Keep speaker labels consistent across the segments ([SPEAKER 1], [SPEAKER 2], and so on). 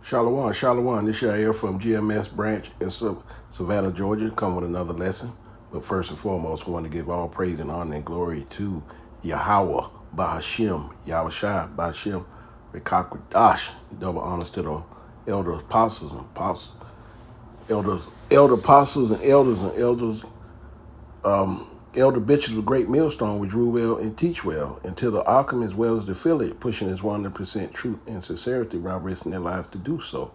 [SPEAKER 1] Shalom, Shalom. This year here from GMS branch in Savannah, Georgia. Come with another lesson. But first and foremost, I want to give all praise and honor and glory to Yahweh, Bahashim, Yahushua, Bahashim, Rekakwadash. Double honors to the elder apostles and apostles, elder apostles and elders, elder bishops of Great Millstone, which rule well and teach well, and to the Arkham as well as the affiliate, pushing his 100% truth and sincerity while risking their lives to do so.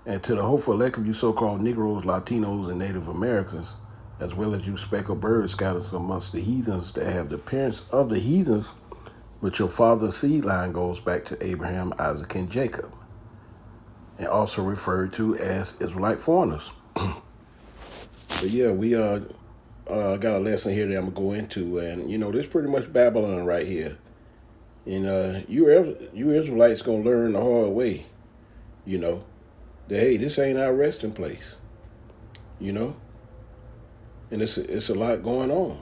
[SPEAKER 1] And to the hopeful elect of you so-called Negroes, Latinos, and Native Americans, as well as you speckled birds scattered amongst the heathens that have the appearance of the heathens, but your father's seed line goes back to Abraham, Isaac, and Jacob, and also referred to as Israelite foreigners. But yeah, we got a lesson here that I'm gonna go into, and this is pretty much Babylon right here. And you Israelites gonna learn the hard way, you know, that hey, this ain't our resting place, you know, and it's a lot going on,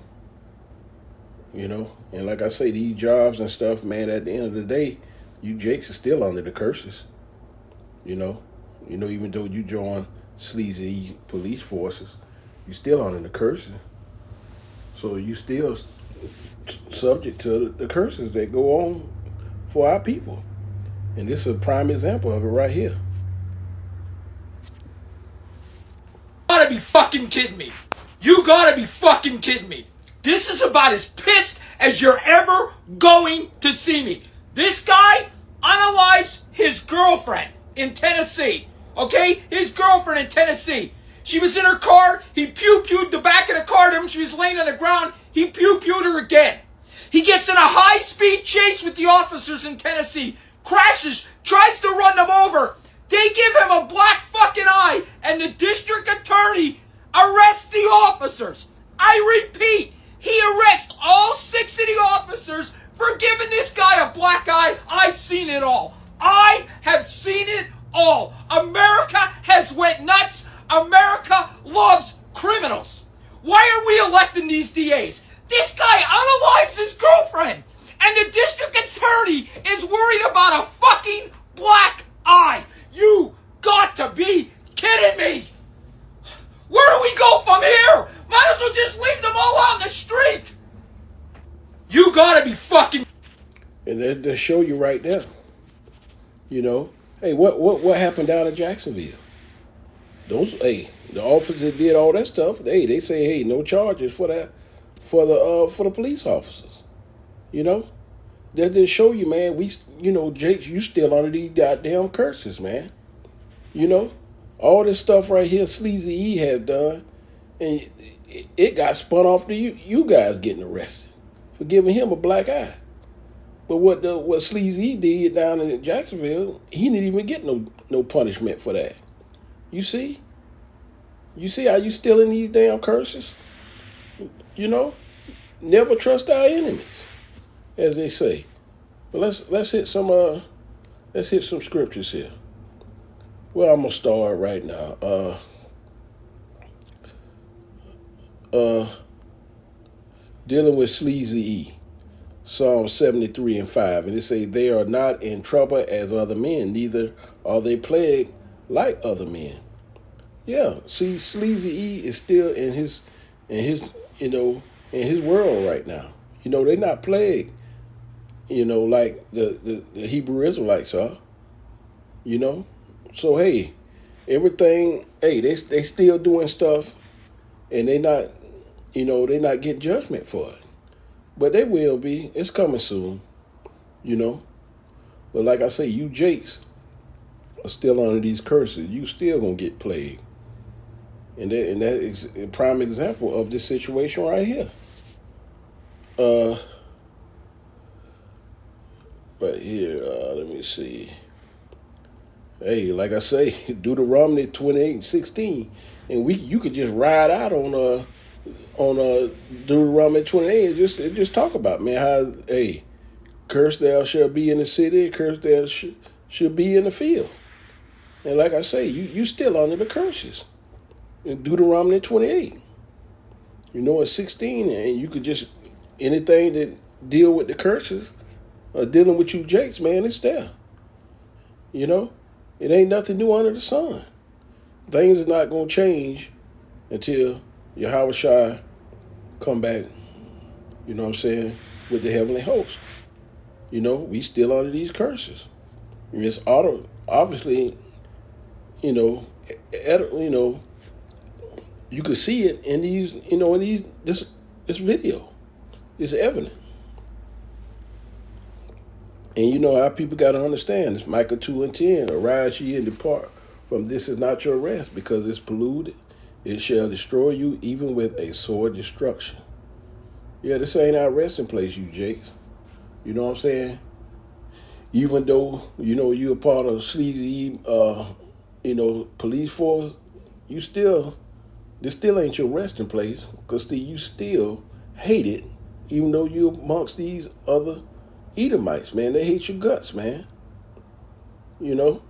[SPEAKER 1] and like I say, these jobs and stuff, man. At the end of the day, you Jakes are still under the curses, you know, even though you join sleazy police forces, you still under the curses. So you still subject to the curses that go on for our people. And this is a prime example of it right here.
[SPEAKER 2] Gotta be fucking kidding me. You gotta be fucking kidding me. This is about as pissed as you're ever going to see me. This guy unalives his girlfriend in Tennessee. Okay? His girlfriend in Tennessee. She was in her car. He pew-pewed the back of the car to him. She was laying on the ground. He pew-pewed her again. He gets in a high-speed chase with the officers in Tennessee. Crashes. Tries to run them over. They give him a black fucking eye, and the district attorney arrests the officers. I repeat, he arrests all 6 of the officers for giving this guy a black eye. I've seen it all. I have seen it all. America has went nuts. America loves criminals. Why are we electing these DAs? This guy unalives his girlfriend, and the district attorney is worried about a fucking black eye. You got to be kidding me! Where do we go from here? Might as well just leave them all out in the street! You gotta be fucking...
[SPEAKER 1] And they show you right there. Hey, what happened down in Jacksonville? The officers that did all that stuff, they say, hey, no charges for that, for the police officers. That just show you, man. Jake, you still under these goddamn curses, man. All this stuff right here, Sleazy E had done, and it got spun off to you guys getting arrested for giving him a black eye. But what Sleazy E did down in Jacksonville, he didn't even get no punishment for that. You see how you still in these damn curses? Never trust our enemies, as they say. But let's hit some scriptures here. Well, I'm gonna start right now. Dealing with Sleazy E, Psalm 73 and 5, and it say they are not in trouble as other men, neither are they plagued like other men. Yeah, see, Sleazy E is still in his in his world right now. They're not plagued, like the Hebrew Israelites are. So hey, everything, hey, they still doing stuff, and they not getting judgment for it. But they will be. It's coming soon. But like I say, you Jakes are still under these curses. You still gonna get plagued. And that is a prime example of this situation right here. Right here, let me see. Hey, like I say, Deuteronomy 28:16, and you could just ride out on Deuteronomy 28 and just talk about, man, how, hey, cursed thou shall be in the city, cursed thou shall be in the field. And like I say, you still under the curses in Deuteronomy 28. It's 16, and you could just, anything that deal with the curses, dealing with you Jakes, man, it's there. It ain't nothing new under the sun. Things are not going to change until Yahweh Shai come back, you know what I'm saying, with the heavenly host. You know, we still under these curses. And it's obviously, you know, you could see it in these, this video. It's evident. And you know how people got to understand. It's Micah 2:10. Arise ye and depart from this is not your rest, because it's polluted. It shall destroy you even with a sword destruction. Yeah, this ain't our resting place, you jakes. You know what I'm saying? Even though, you're a part of sleazy, police force, this still ain't your resting place, because you still hate it, even though you're amongst these other Edomites, man. They hate your guts, man. You know?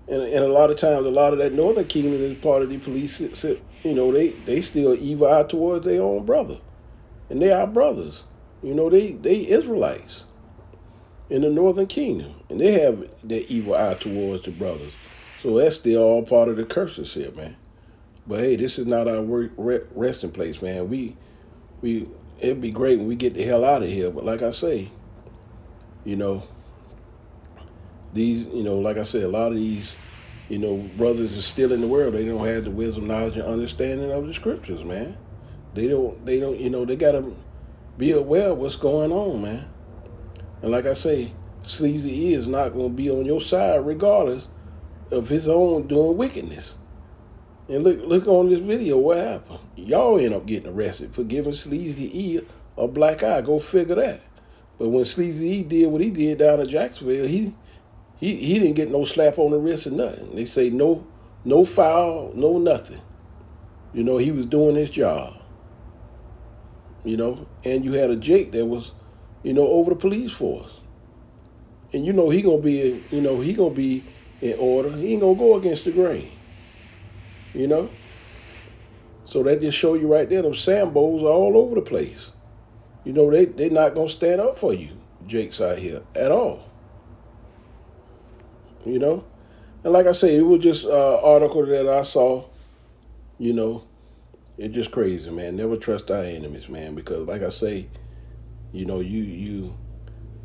[SPEAKER 1] And a lot of times, a lot of that northern kingdom is part of the police, they still evil eye towards their own brother. And they are brothers. They Israelites in the northern kingdom. And they have that evil eye towards the brothers. So that's still all part of the curses here, man. But hey, this is not our resting place, man. It'd be great when we get the hell out of here. But like I say, like I said, a lot of these, brothers are still in the world. They don't have the wisdom, knowledge, and understanding of the scriptures, man. They gotta be aware of what's going on, man. And like I say, Sleazy E is not gonna be on your side regardless of his own doing wickedness. And look on this video, what happened? Y'all end up getting arrested for giving Sleazy E a black eye. Go figure that. But when Sleazy E did what he did down in Jacksonville, he didn't get no slap on the wrist or nothing. They say no foul, no nothing. He was doing his job. And you had a Jake that was, over the police force. And he gonna be, he gonna be in order. He ain't gonna go against the grain. So that just show you right there, them Sambos are all over the place. They not gonna stand up for you, Jakes out here at all. And like I say, it was just an article that I saw. It's just crazy, man. Never trust our enemies, man, because like I say, you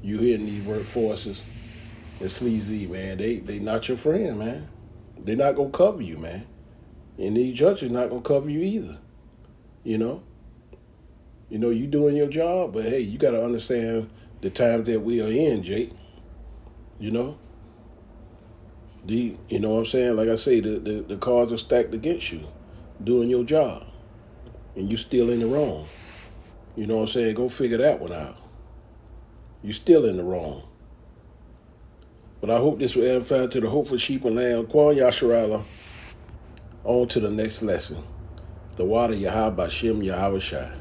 [SPEAKER 1] hearing these workforces and Sleazy, man, they not your friend, man. They not gonna cover you, man. And these judges not gonna cover you either. You doing your job, but hey, you gotta understand the times that we are in, Jake. You know what I'm saying? Like I say, the cards are stacked against you, doing your job, and you still in the wrong. You know what I'm saying? Go figure that one out. You still in the wrong. But I hope this will edify to the hopeful sheep and lamb. Kwan Yasharala. On to the next lesson. The water Yahweh Bashem Yahweh Shai.